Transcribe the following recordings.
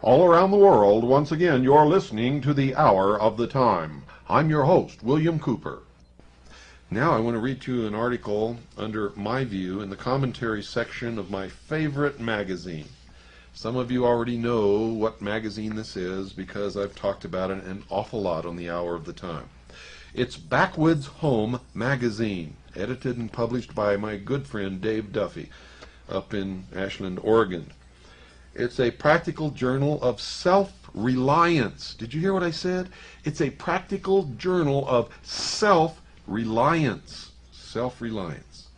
All around the world, once again, you're listening to the Hour of the Time. I'm your host, William Cooper. Now I want to read to you an article under My View in the commentary section of my favorite magazine. Some of you already know what magazine this is because I've talked about it an awful lot on the Hour of the Time. It's Backwoods Home Magazine, edited and published by my good friend Dave Duffy up in Ashland, Oregon. It's a practical journal of self-reliance. Did you hear what I said? It's a practical journal of self-reliance. Self-reliance.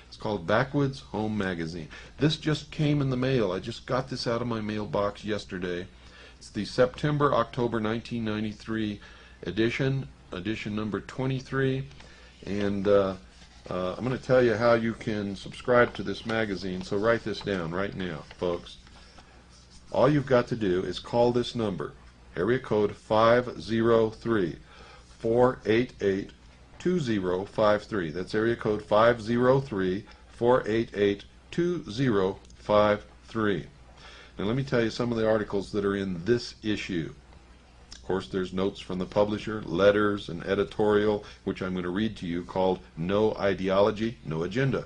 It's called Backwoods Home Magazine. This just came in the mail. I just got this out of my mailbox yesterday. It's the September-October 1993 edition number 23. And I'm going to tell you how you can subscribe to this magazine. So write this down right now, folks. All you've got to do is call this number, area code 503-488-2053. That's area code 503-488-2053. Now let me tell you some of the articles that are in this issue. Of course, there's notes from the publisher, letters, an editorial, which I'm going to read to you, called No Ideology, No Agenda.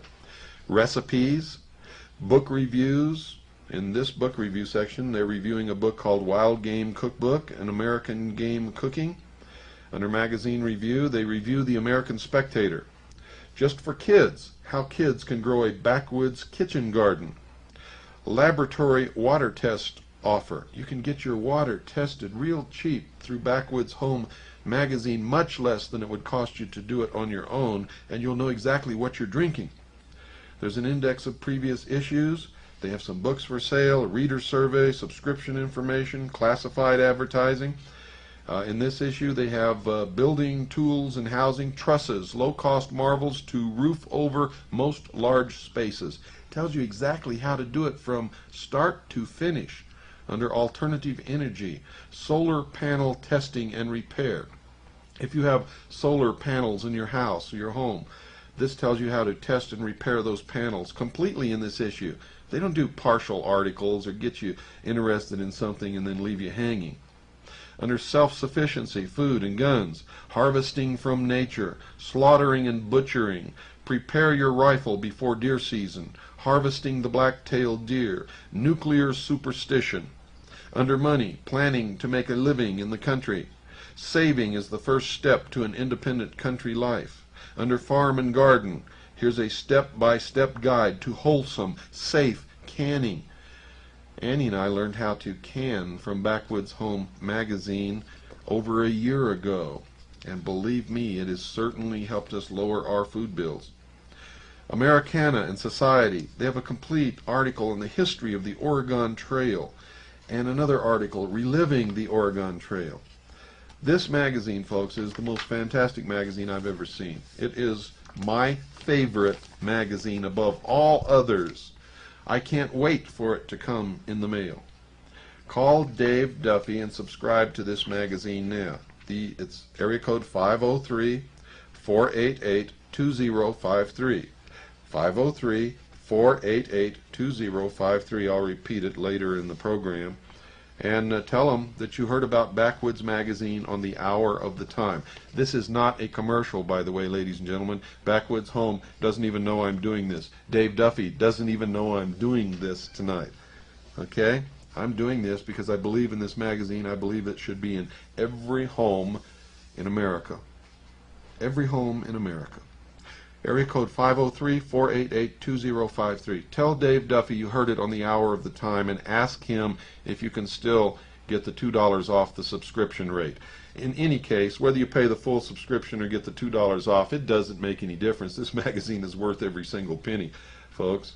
Recipes, book reviews. In this book review section, they're reviewing a book called Wild Game Cookbook, An American Game Cooking. Under Magazine Review, they review The American Spectator. Just for Kids, How Kids Can Grow a Backwoods Kitchen Garden. Laboratory Water Test Offer. You can get your water tested real cheap through Backwoods Home Magazine, much less than it would cost you to do it on your own, and you'll know exactly what you're drinking. There's an index of previous issues. They have some books for sale, a reader survey, subscription information, classified advertising. In this issue, they have building tools and housing, trusses, low-cost marvels to roof over most large spaces. Tells you exactly how to do it from start to finish. Under alternative energy, solar panel testing and repair. If you have solar panels in your house or your home, this tells you how to test and repair those panels completely in this issue. They don't do partial articles or get you interested in something and then leave you hanging. Under self-sufficiency, food and guns, harvesting from nature, slaughtering and butchering, prepare your rifle before deer season, harvesting the black-tailed deer, nuclear superstition. Under money, planning to make a living in the country. Saving is the first step to an independent country life. Under farm and garden, here's a step-by-step guide to wholesome, safe canning. Annie and I learned how to can from Backwoods Home Magazine over a year ago. And believe me, it has certainly helped us lower our food bills. Americana and Society, they have a complete article on the history of the Oregon Trail and another article reliving the Oregon Trail. This magazine, folks, is the most fantastic magazine I've ever seen. It is my favorite magazine above all others. I can't wait for it to come in the mail. Call Dave Duffy and subscribe to this magazine now. It's area code 503-488-2053. 503-488-2053. I'll repeat it later in the program. And tell them that you heard about Backwoods Magazine on the Hour of the Time. This is not a commercial, by the way, ladies and gentlemen. Backwoods Home doesn't even know I'm doing this. Dave Duffy doesn't even know I'm doing this tonight. Okay? I'm doing this because I believe in this magazine. I believe it should be in every home in America. Every home in America. Area code 503-488-2053. Tell Dave Duffy you heard it on the hour of the time and ask him if you can still get the $2 off the subscription rate. In any case, whether you pay the full subscription or get the $2 off, it doesn't make any difference. This magazine is worth every single penny, folks.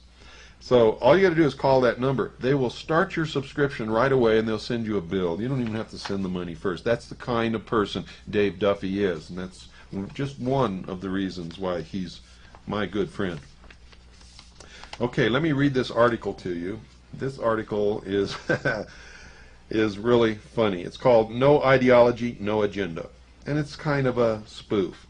So all you got to do is call that number. They will start your subscription right away and they'll send you a bill. You don't even have to send the money first. That's the kind of person Dave Duffy is, and that's just one of the reasons why he's my good friend. Okay, let me read this article to you. This article is is really funny. It's called No Ideology, No Agenda, and it's kind of a spoof.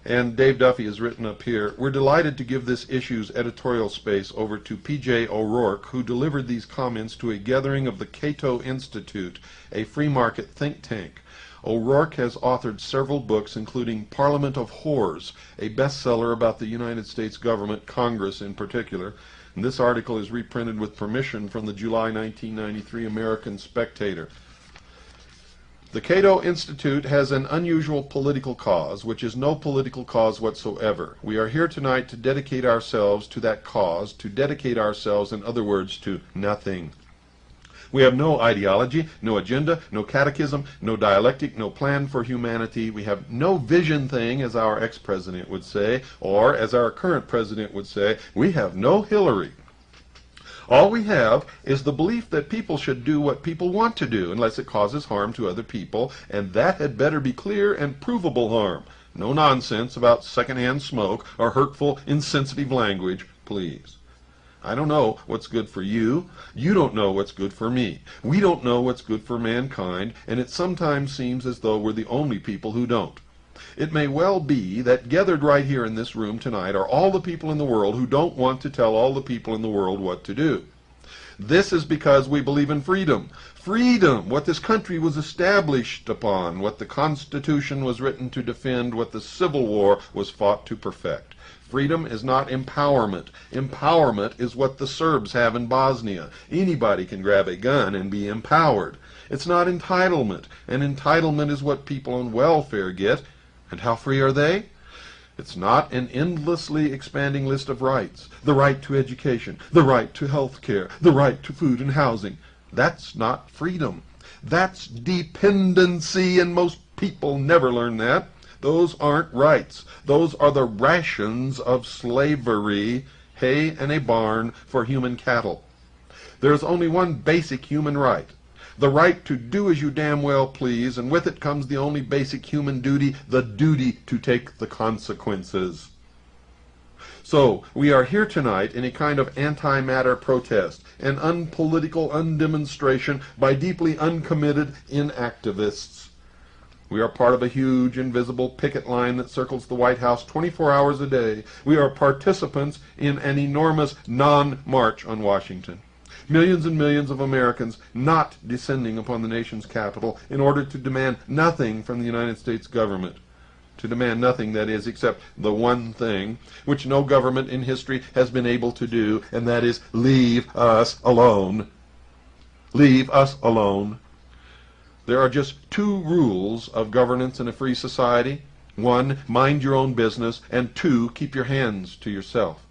And Dave Duffy has written up here, we're delighted to give this issue's editorial space over to P.J. O'Rourke, who delivered these comments to a gathering of the Cato Institute, a free market think tank. O'Rourke has authored several books, including Parliament of Whores, a bestseller about the United States government, Congress in particular. And this article is reprinted with permission from the July 1993 American Spectator. The Cato Institute has an unusual political cause, which is no political cause whatsoever. We are here tonight to dedicate ourselves to that cause, to dedicate ourselves, in other words, to nothing. We have no ideology, no agenda, no catechism, no dialectic, no plan for humanity. We have no vision thing, as our ex-president would say, or as our current president would say, we have no Hillary. All we have is the belief that people should do what people want to do, unless it causes harm to other people, and that had better be clear and provable harm. No nonsense about secondhand smoke or hurtful, insensitive language, please. I don't know what's good for you. You don't know what's good for me. We don't know what's good for mankind, and it sometimes seems as though we're the only people who don't. It may well be that gathered right here in this room tonight are all the people in the world who don't want to tell all the people in the world what to do. This is because we believe in freedom. Freedom, what this country was established upon, what the Constitution was written to defend, what the Civil War was fought to perfect. Freedom is not empowerment. Empowerment is what the Serbs have in Bosnia. Anybody can grab a gun and be empowered. It's not entitlement, and entitlement is what people on welfare get. And how free are they? It's not an endlessly expanding list of rights. The right to education, the right to health care, the right to food and housing. That's not freedom. That's dependency, and most people never learn that. Those aren't rights. Those are the rations of slavery, hay and a barn for human cattle. There's only one basic human right. The right to do as you damn well please, and with it comes the only basic human duty, the duty to take the consequences. So, we are here tonight in a kind of antimatter protest, an unpolitical undemonstration by deeply uncommitted inactivists. We are part of a huge invisible picket line that circles the White House 24 hours a day. We are participants in an enormous non-march on Washington. Millions and millions of Americans not descending upon the nation's capital in order to demand nothing from the United States government. To demand nothing, that is, except the one thing which no government in history has been able to do, and that is leave us alone. Leave us alone. There are just two rules of governance in a free society. One, mind your own business, and two, keep your hands to yourself.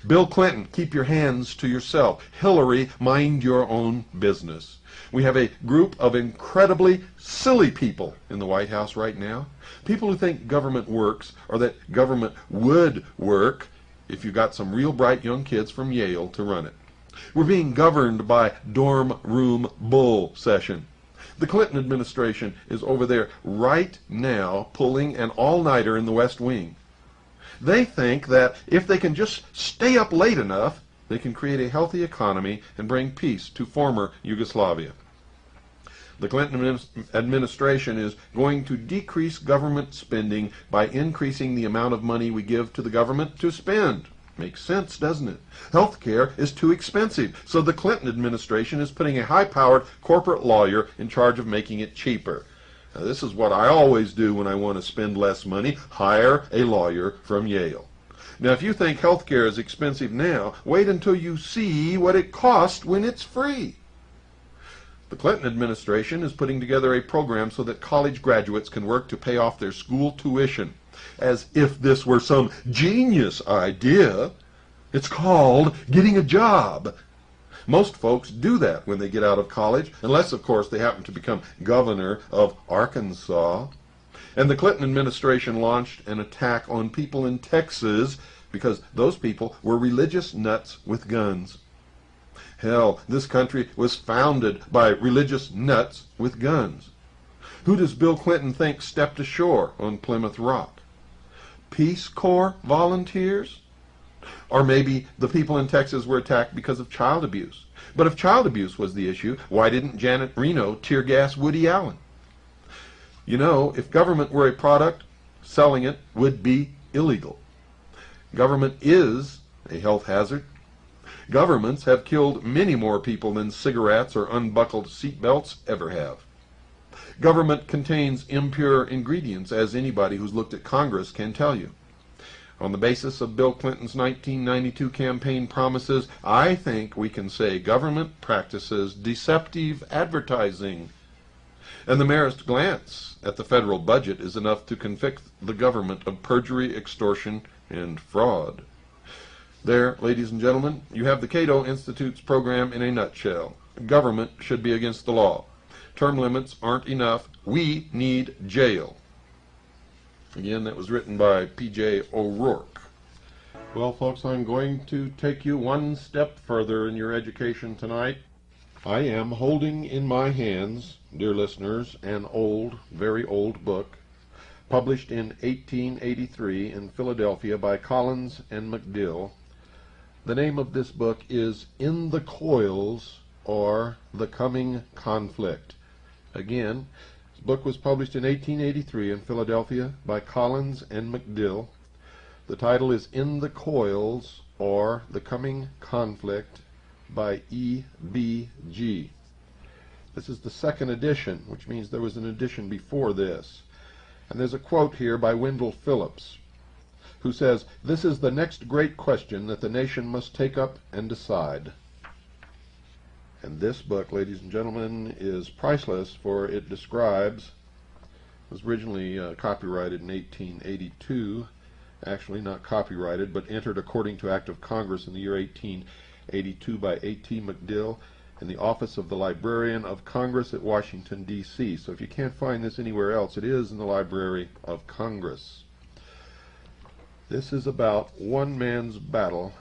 Bill Clinton, keep your hands to yourself. Hillary, mind your own business. We have a group of incredibly silly people in the White House right now. People who think government works, or that government would work if you got some real bright young kids from Yale to run it. We're being governed by dorm room bull session. The Clinton administration is over there right now pulling an all-nighter in the West Wing. They think that if they can just stay up late enough, they can create a healthy economy and bring peace to former Yugoslavia. The Clinton administration is going to decrease government spending by increasing the amount of money we give to the government to spend. Makes sense, doesn't it? Healthcare is too expensive, so the Clinton administration is putting a high-powered corporate lawyer in charge of making it cheaper. Now, this is what I always do when I want to spend less money. Hire a lawyer from Yale. Now, if you think healthcare is expensive now, wait until you see what it costs when it's free. The Clinton administration is putting together a program so that college graduates can work to pay off their school tuition. As if this were some genius idea. It's called getting a job. Most folks do that when they get out of college, unless, of course, they happen to become governor of Arkansas. And the Clinton administration launched an attack on people in Texas because those people were religious nuts with guns. Hell, this country was founded by religious nuts with guns. Who does Bill Clinton think stepped ashore on Plymouth Rock? Peace Corps volunteers? Or maybe the people in Texas were attacked because of child abuse. But if child abuse was the issue, why didn't Janet Reno tear gas Woody Allen? You know, if government were a product, selling it would be illegal. Government is a health hazard. Governments have killed many more people than cigarettes or unbuckled seatbelts ever have. Government contains impure ingredients, as anybody who's looked at Congress can tell you. On the basis of Bill Clinton's 1992 campaign promises, I think we can say government practices deceptive advertising. And the merest glance at the federal budget is enough to convict the government of perjury, extortion, and fraud. There, ladies and gentlemen, you have the Cato Institute's program in a nutshell. Government should be against the law. Term limits aren't enough. We need jail. Again, that was written by P.J. O'Rourke. Well, folks, I'm going to take you one step further in your education tonight. I am holding in my hands, dear listeners, an old, very old book, published in 1883 in Philadelphia by Collins and McDill. The name of this book is In the Coils, or The Coming Conflict. Again, this book was published in 1883 in Philadelphia by Collins and McDill. The title is In the Coils, or The Coming Conflict, by E.B.G. This is the second edition, which means there was an edition before this. And there's a quote here by Wendell Phillips, who says, "This is the next great question that the nation must take up and decide." And this book, ladies and gentlemen, is priceless, for it describes, was originally copyrighted in 1882, actually not copyrighted, but entered according to Act of Congress in the year 1882 by A.T. McDill in the office of the Librarian of Congress at Washington, D.C. So if you can't find this anywhere else, it is in the Library of Congress. This is about one man's battle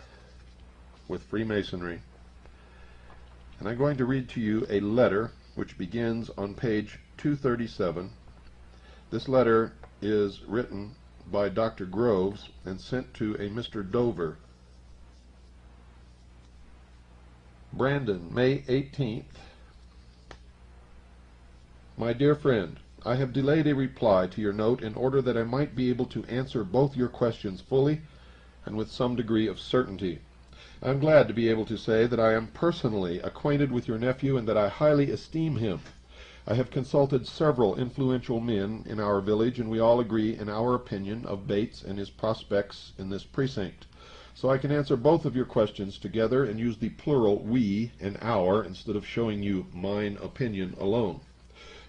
with Freemasonry. And I'm going to read to you a letter which begins on page 237. This letter is written by Dr. Groves and sent to a Mr. Dover. Brandon, May 18th. My dear friend, I have delayed a reply to your note in order that I might be able to answer both your questions fully and with some degree of certainty. I am glad to be able to say that I am personally acquainted with your nephew and that I highly esteem him. I have consulted several influential men in our village, and we all agree in our opinion of Bates and his prospects in this precinct. So I can answer both of your questions together and use the plural we and our instead of showing you mine opinion alone.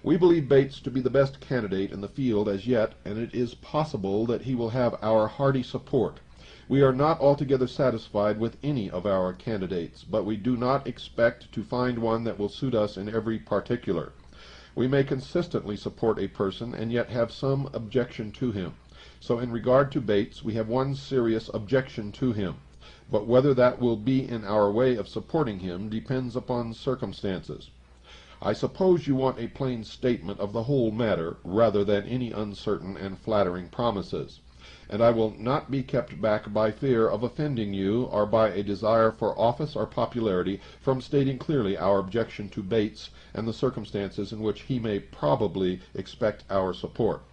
We believe Bates to be the best candidate in the field as yet, and it is possible that he will have our hearty support. We are not altogether satisfied with any of our candidates, but we do not expect to find one that will suit us in every particular. We may consistently support a person and yet have some objection to him. So in regard to Bates, we have one serious objection to him, but whether that will be in our way of supporting him depends upon circumstances. I suppose you want a plain statement of the whole matter rather than any uncertain and flattering promises, and I will not be kept back by fear of offending you or by a desire for office or popularity from stating clearly our objection to Bates and the circumstances in which he may probably expect our support.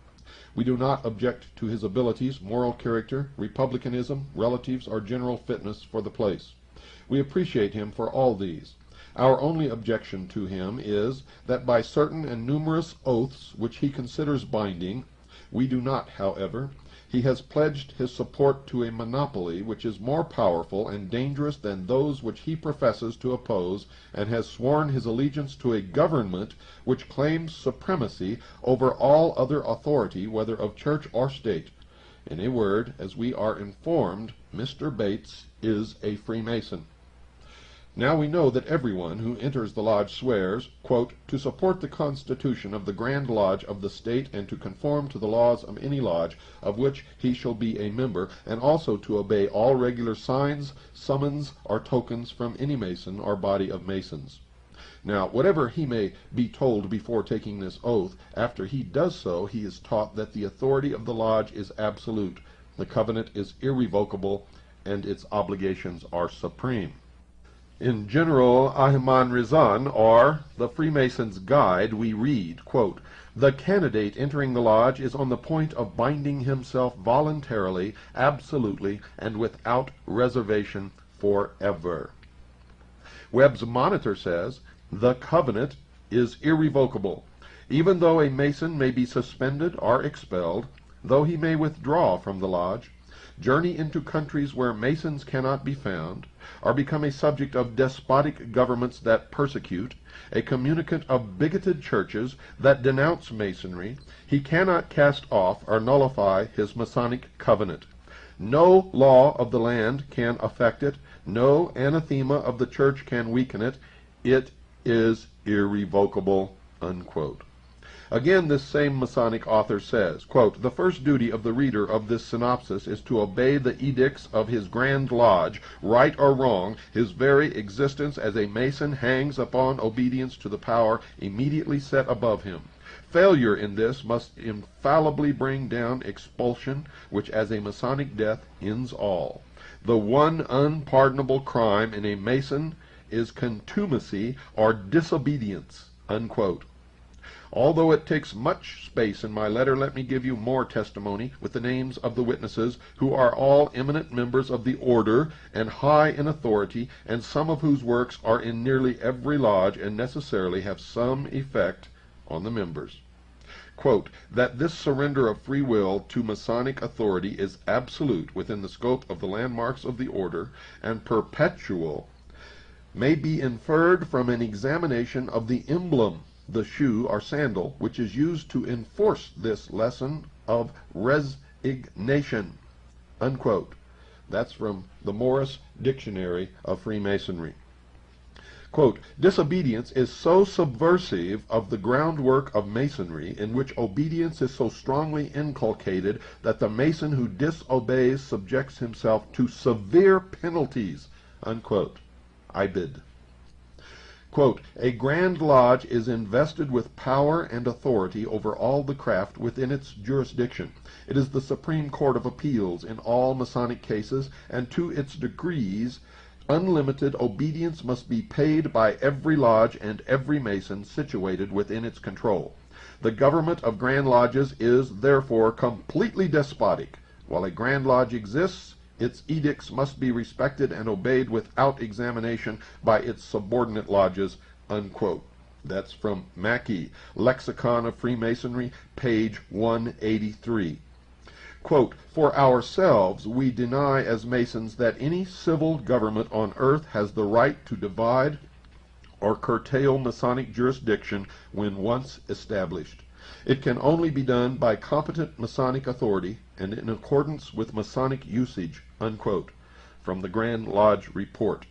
We do not object to his abilities, moral character, republicanism, relatives, or general fitness for the place. We appreciate him for all these. Our only objection to him is that by certain and numerous oaths which he considers binding, we do not, however, He has pledged his support to a monopoly which is more powerful and dangerous than those which he professes to oppose, and has sworn his allegiance to a government which claims supremacy over all other authority, whether of church or state. In a word, as we are informed, Mr. Bates is a Freemason. Now we know that everyone who enters the lodge swears, quote, to support the Constitution of the Grand Lodge of the state and to conform to the laws of any lodge of which he shall be a member, and also to obey all regular signs, summons, or tokens from any Mason or body of Masons. Now, whatever he may be told before taking this oath, after he does so, he is taught that the authority of the lodge is absolute, the covenant is irrevocable, and its obligations are supreme. In General Ahman Rizan, or the Freemason's Guide, we read, quote, the candidate entering the lodge is on the point of binding himself voluntarily, absolutely, and without reservation forever. Webb's Monitor says, the covenant is irrevocable. Even though a Mason may be suspended or expelled, though he may withdraw from the lodge, journey into countries where Masons cannot be found, or become a subject of despotic governments that persecute, a communicant of bigoted churches that denounce Masonry, he cannot cast off or nullify his Masonic covenant. No law of the land can affect it, no anathema of the church can weaken it, it is irrevocable, unquote. Again, this same Masonic author says, quote, the first duty of the reader of this synopsis is to obey the edicts of his Grand Lodge. Right or wrong, his very existence as a Mason hangs upon obedience to the power immediately set above him. Failure in this must infallibly bring down expulsion, which as a Masonic death ends all. The one unpardonable crime in a Mason is contumacy or disobedience, unquote. Although it takes much space in my letter, let me give you more testimony with the names of the witnesses, who are all eminent members of the order and high in authority, and some of whose works are in nearly every lodge and necessarily have some effect on the members. Quote, that this surrender of free will to Masonic authority is absolute within the scope of the landmarks of the order and perpetual may be inferred from an examination of the emblem, the shoe or sandal, which is used to enforce this lesson of resignation, unquote. That's from the Morris Dictionary of Freemasonry. Quote, disobedience is so subversive of the groundwork of Masonry, in which obedience is so strongly inculcated, that the Mason who disobeys subjects himself to severe penalties, unquote. I bid. Quote, a Grand Lodge is invested with power and authority over all the craft within its jurisdiction. It is the Supreme Court of Appeals in all Masonic cases, and to its degrees unlimited obedience must be paid by every lodge and every Mason situated within its control. The government of Grand Lodges is, therefore, completely despotic. While a Grand Lodge exists, its edicts must be respected and obeyed without examination by its subordinate lodges, unquote. That's from Mackey, Lexicon of Freemasonry, page 183. Quote, for ourselves, we deny as Masons that any civil government on earth has the right to divide or curtail Masonic jurisdiction when once established. It can only be done by competent Masonic authority and in accordance with Masonic usage, unquote, from the Grand Lodge Report.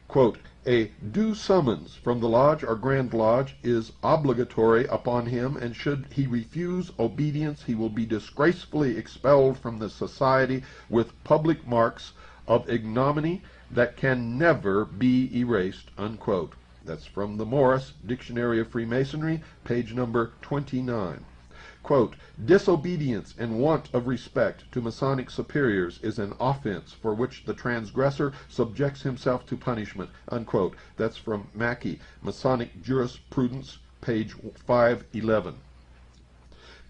Quote, a due summons from the Lodge or Grand Lodge is obligatory upon him, and should he refuse obedience, he will be disgracefully expelled from the society with public marks of ignominy that can never be erased, unquote. That's from the Morris Dictionary of Freemasonry, page number 29. Quote, disobedience and want of respect to Masonic superiors is an offense for which the transgressor subjects himself to punishment, unquote. That's from Mackey, Masonic Jurisprudence, page 511.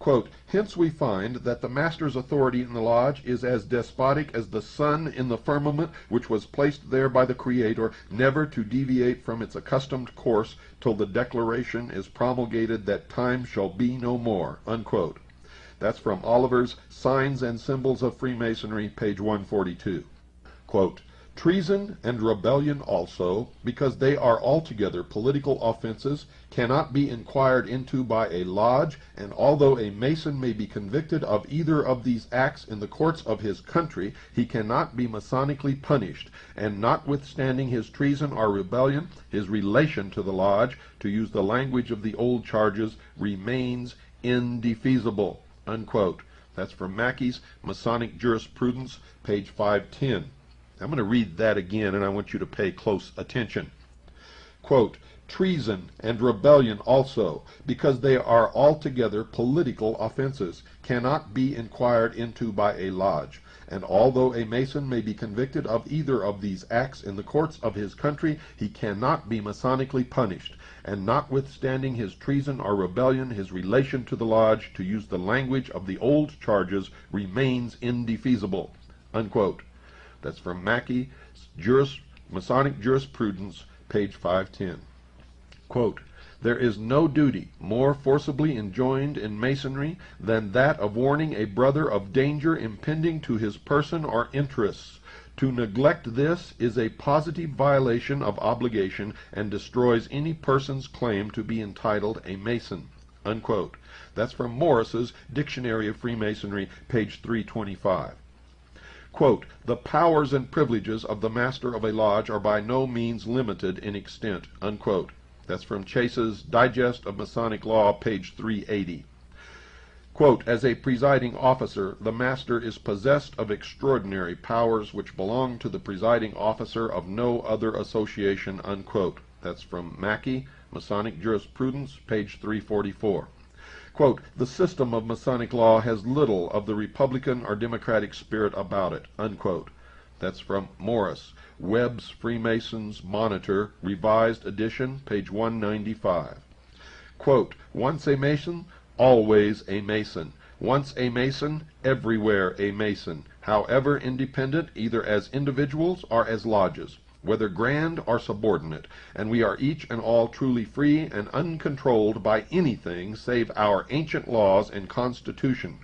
Quote, hence we find that the master's authority in the lodge is as despotic as the sun in the firmament, which was placed there by the Creator, never to deviate from its accustomed course till the declaration is promulgated that time shall be no more, unquote. That's from Oliver's Signs and Symbols of Freemasonry, page 142. Quote, treason and rebellion also, because they are altogether political offenses, cannot be inquired into by a lodge, and although a Mason may be convicted of either of these acts in the courts of his country, he cannot be Masonically punished, and notwithstanding his treason or rebellion, his relation to the lodge, to use the language of the old charges, remains indefeasible. Unquote. That's from Mackey's Masonic Jurisprudence, page 510. I'm going to read that again, and I want you to pay close attention. Quote, treason and rebellion also, because they are altogether political offenses, cannot be inquired into by a lodge, and although a Mason may be convicted of either of these acts in the courts of his country, he cannot be Masonically punished, and notwithstanding his treason or rebellion, his relation to the lodge, to use the language of the old charges, remains indefeasible. Unquote. That's from Mackey, Masonic Jurisprudence, page 510. Quote, there is no duty more forcibly enjoined in Masonry than that of warning a brother of danger impending to his person or interests. To neglect this is a positive violation of obligation and destroys any person's claim to be entitled a Mason. Unquote. That's from Morris's Dictionary of Freemasonry, page 325. Quote, the powers and privileges of the master of a lodge are by no means limited in extent. Unquote. That's from Chase's Digest of Masonic Law, page 380. Quote, as a presiding officer, the master is possessed of extraordinary powers which belong to the presiding officer of no other association. Unquote. That's from Mackey, Masonic Jurisprudence, page 344. Quote, the system of Masonic law has little of the Republican or Democratic spirit about it. Unquote. That's from Morris, Webb's Freemasons Monitor, revised edition, page 195. Quote, once a Mason, always a Mason. Once a Mason, everywhere a Mason, however independent, either as individuals or as lodges, whether grand or subordinate, and we are each and all truly free and uncontrolled by anything save our ancient laws and Constitution.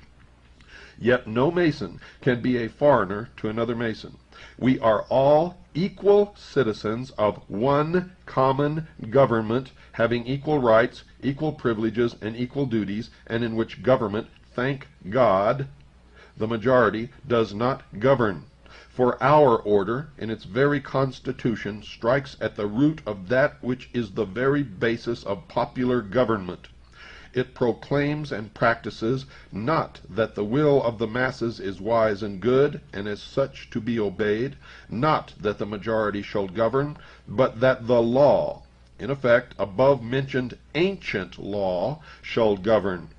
Yet no Mason can be a foreigner to another Mason. We are all equal citizens of one common government, having equal rights, equal privileges, and equal duties, and in which government, thank God, the majority does not govern. For our order, in its very constitution, strikes at the root of that which is the very basis of popular government. It proclaims and practices not that the will of the masses is wise and good, and as such to be obeyed, not that the majority shall govern, but that the law, in effect, above-mentioned ancient law, shall govern.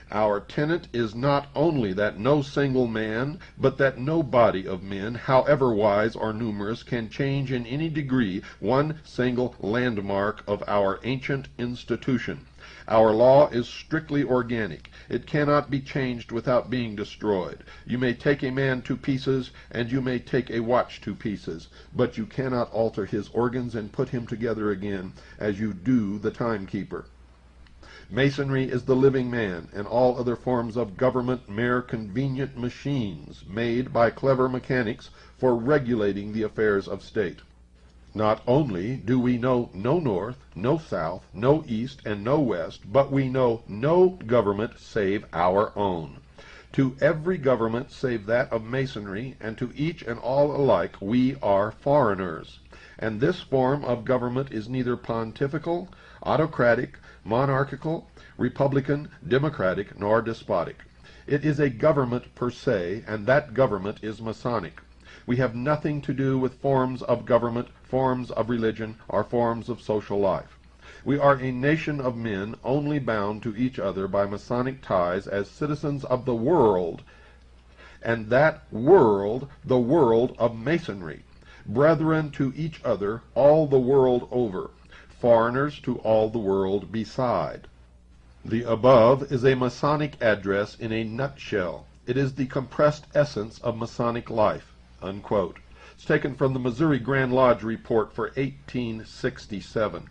Our tenet is not only that no single man, but that no body of men, however wise or numerous, can change in any degree one single landmark of our ancient institution. Our law is strictly organic. It cannot be changed without being destroyed. You may take a man to pieces, and you may take a watch to pieces, but you cannot alter his organs and put him together again, as you do the timekeeper. Masonry is the living man, and all other forms of government mere convenient machines made by clever mechanics for regulating the affairs of state. Not only do we know no north, no south, no east, and no west, but we know no government save our own. To every government save that of Masonry, and to each and all alike, we are foreigners. And this form of government is neither pontifical, autocratic, monarchical, republican, democratic, nor despotic. It is a government per se, and that government is Masonic. We have nothing to do with forms of government, forms of religion, or forms of social life. We are a nation of men only bound to each other by Masonic ties as citizens of the world, and that world the world of Masonry, brethren to each other all the world over, foreigners to all the world beside. The above is a Masonic address in a nutshell. It is the compressed essence of Masonic life. Unquote. It's taken from the Missouri Grand Lodge report for 1867.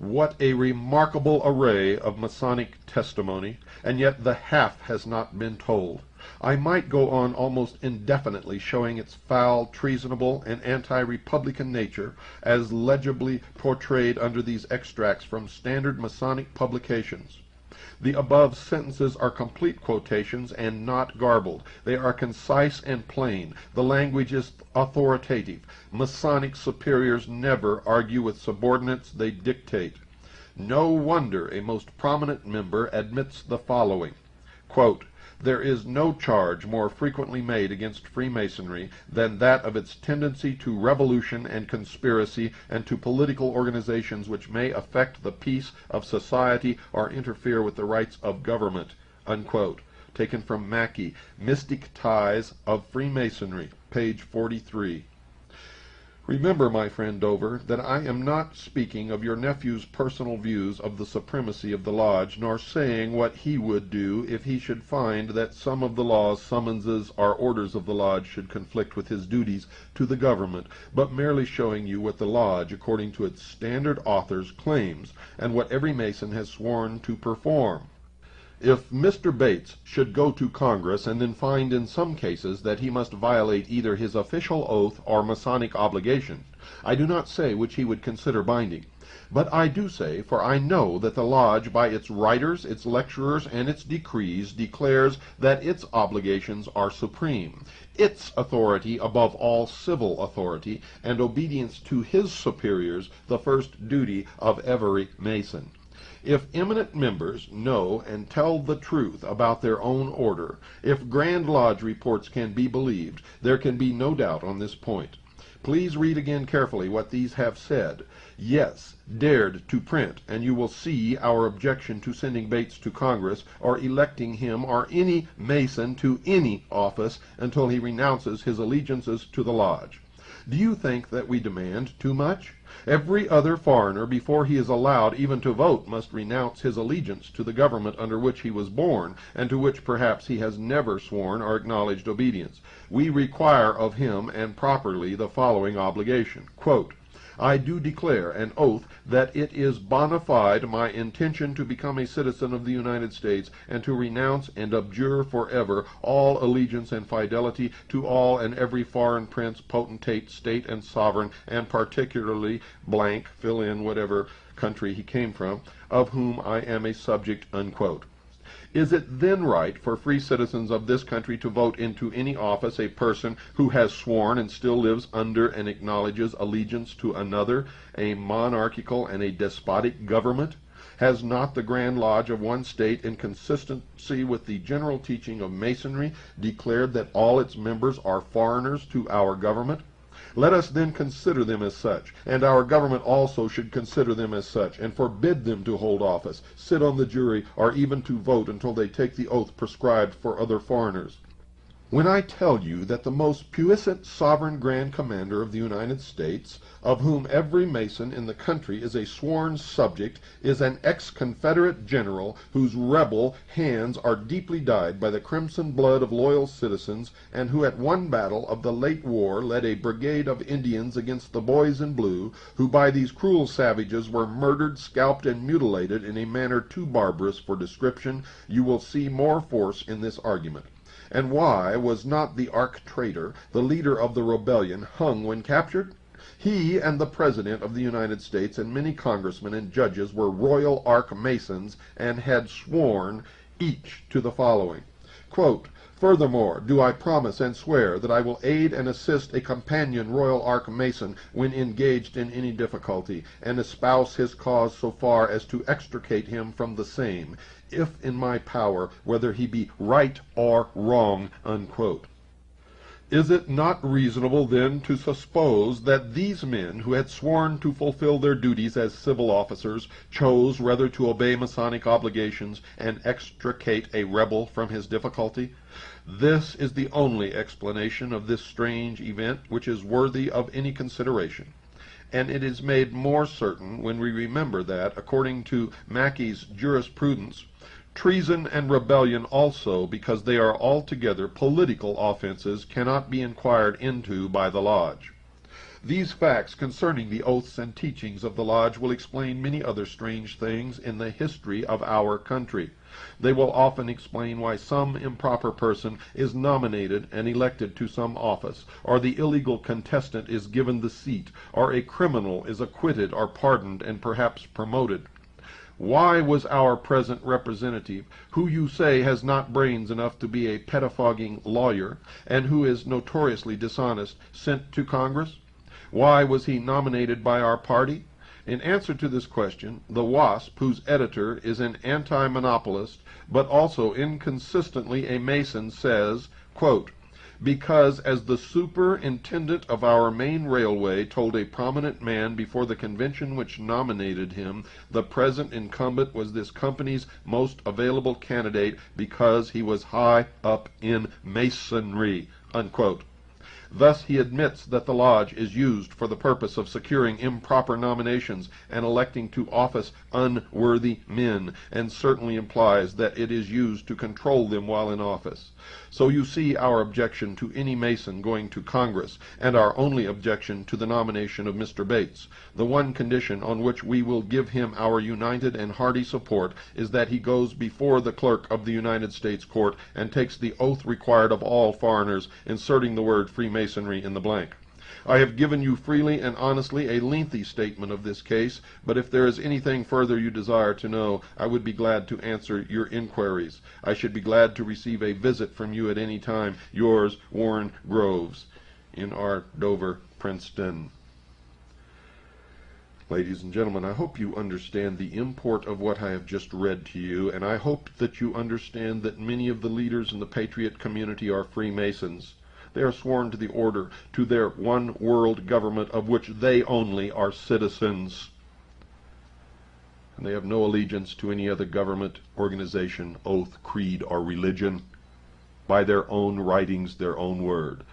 What a remarkable array of Masonic testimony, and yet the half has not been told. I might go on almost indefinitely showing its foul, treasonable, and anti-republican nature, as legibly portrayed under these extracts from standard Masonic publications. The above sentences are complete quotations and not garbled. They are concise and plain. The language is authoritative. Masonic superiors never argue with subordinates, they dictate. No wonder a most prominent member admits the following, quote, "There is no charge more frequently made against Freemasonry than that of its tendency to revolution and conspiracy and to political organizations which may affect the peace of society or interfere with the rights of government," unquote. Taken from Mackey, Mystic Ties of Freemasonry, page 43. Remember, my friend Dover, that I am not speaking of your nephew's personal views of the supremacy of the Lodge, nor saying what he would do if he should find that some of the laws, summonses, or orders of the Lodge should conflict with his duties to the government, but merely showing you what the Lodge, according to its standard authors, claims, and what every Mason has sworn to perform. If Mr. Bates should go to Congress and then find in some cases that he must violate either his official oath or Masonic obligation, I do not say which he would consider binding. But I do say, for I know that the Lodge by its writers, its lecturers, and its decrees declares that its obligations are supreme, its authority above all civil authority, and obedience to his superiors the first duty of every Mason. If eminent members know and tell the truth about their own order, if Grand Lodge reports can be believed, there can be no doubt on this point. Please read again carefully what these have said. Yes, dared to print, and you will see our objection to sending Bates to Congress, or electing him or any Mason to any office until he renounces his allegiances to the Lodge. Do you think that we demand too much? Every other foreigner, before he is allowed even to vote, must renounce his allegiance to the government under which he was born, and to which perhaps he has never sworn or acknowledged obedience. We require of him, and properly, the following obligation. Quote, "I do declare an oath that it is bona fide my intention to become a citizen of the United States, and to renounce and abjure forever all allegiance and fidelity to all and every foreign prince, potentate, state, and sovereign, and particularly blank, fill in whatever country he came from, of whom I am a subject," unquote. Is it then right for free citizens of this country to vote into any office a person who has sworn and still lives under and acknowledges allegiance to another, a monarchical and a despotic government? Has not the Grand Lodge of one state, in consistency with the general teaching of Masonry, declared that all its members are foreigners to our government? Let us then consider them as such, and our government also should consider them as such, and forbid them to hold office, sit on the jury, or even to vote until they take the oath prescribed for other foreigners. When I tell you that the most puissant sovereign Grand Commander of the United States, of whom every Mason in the country is a sworn subject, is an ex-Confederate general whose rebel hands are deeply dyed by the crimson blood of loyal citizens, and who at one battle of the late war led a brigade of Indians against the boys in blue, who by these cruel savages were murdered, scalped, and mutilated in a manner too barbarous for description, you will see more force in this argument. And why was not the arch-traitor, the leader of the rebellion, hung when captured? He and the President of the United States and many congressmen and judges were Royal Arch-Masons and had sworn each to the following. Quote, "Furthermore, do I promise and swear that I will aid and assist a companion Royal Arch-Mason when engaged in any difficulty, and espouse his cause so far as to extricate him from the same, if in my power, whether he be right or wrong," unquote. Is it not reasonable, then, to suppose that these men, who had sworn to fulfill their duties as civil officers, chose rather to obey Masonic obligations and extricate a rebel from his difficulty? This is the only explanation of this strange event which is worthy of any consideration. And it is made more certain when we remember that, according to Mackey's jurisprudence, treason and rebellion also, because they are altogether political offenses, cannot be inquired into by the Lodge. These facts concerning the oaths and teachings of the lodge will explain many other strange things in the history of our country. They will often explain why some improper person is nominated and elected to some office, or the illegal contestant is given the seat, or a criminal is acquitted or pardoned and perhaps promoted. Why was our present representative, who you say has not brains enough to be a pettifogging lawyer, and who is notoriously dishonest, sent to Congress? Why was he nominated by our party? In answer to this question, the WASP, whose editor is an anti-monopolist, but also inconsistently a Mason, says, quote, "Because as the superintendent of our main railway told a prominent man before the convention which nominated him, the present incumbent was this company's most available candidate because he was high up in Masonry," unquote. Thus he admits that the lodge is used for the purpose of securing improper nominations and electing to office unworthy men, and certainly implies that it is used to control them while in office. So you see our objection to any Mason going to Congress, and our only objection to the nomination of Mr. Bates. The one condition on which we will give him our united and hearty support is that he goes before the clerk of the United States Court and takes the oath required of all foreigners, inserting the word Freemasonry in the blank. I have given you freely and honestly a lengthy statement of this case, but if there is anything further you desire to know, I would be glad to answer your inquiries. I should be glad to receive a visit from you at any time. Yours, Warren Groves, N.R. Dover, Princeton. Ladies and gentlemen, I hope you understand the import of what I have just read to you, and I hope that you understand that many of the leaders in the Patriot community are Freemasons. They are sworn to the order, to their one world government of which they only are citizens. And they have no allegiance to any other government, organization, oath, creed, or religion. By their own writings, their own word.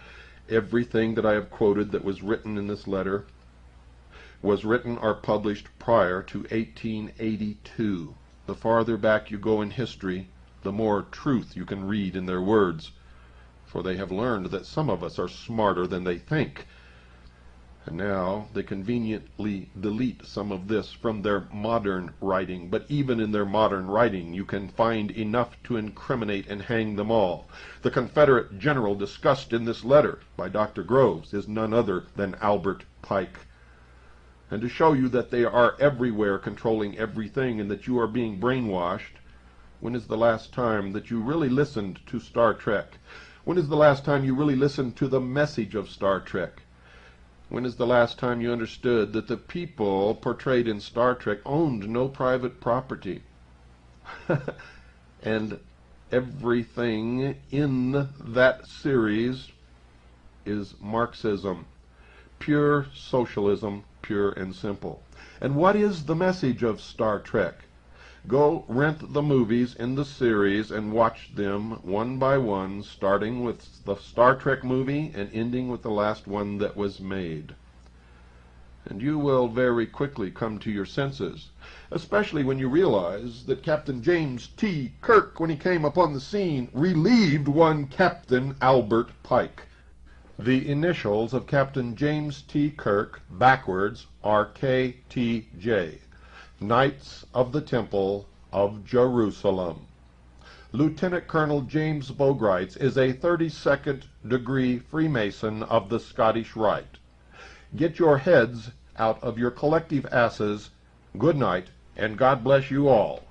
Everything that I have quoted that was written in this letter was written or published prior to 1882. The farther back you go in history, the more truth you can read in their words. For they have learned that some of us are smarter than they think. And now they conveniently delete some of this from their modern writing, but even in their modern writing you can find enough to incriminate and hang them all. The Confederate general discussed in this letter by Dr. Groves is none other than Albert Pike. And to show you that they are everywhere controlling everything and that you are being brainwashed, when is the last time that you really listened to Star Trek? When is the last time you really listened to the message of Star Trek? When is the last time you understood that the people portrayed in Star Trek owned no private property? And everything in that series is Marxism, pure socialism, pure and simple. And what is the message of Star Trek? Go rent the movies in the series and watch them one by one, starting with the Star Trek movie and ending with the last one that was made. And you will very quickly come to your senses, especially when you realize that Captain James T. Kirk, when he came upon the scene, relieved one Captain Albert Pike. The initials of Captain James T. Kirk, backwards, are KTJ. Knights of the Temple of Jerusalem. Lieutenant Colonel James Bogrites is a 32nd degree Freemason of the Scottish Rite. Get your heads out of your collective asses. Good night, and God bless you all.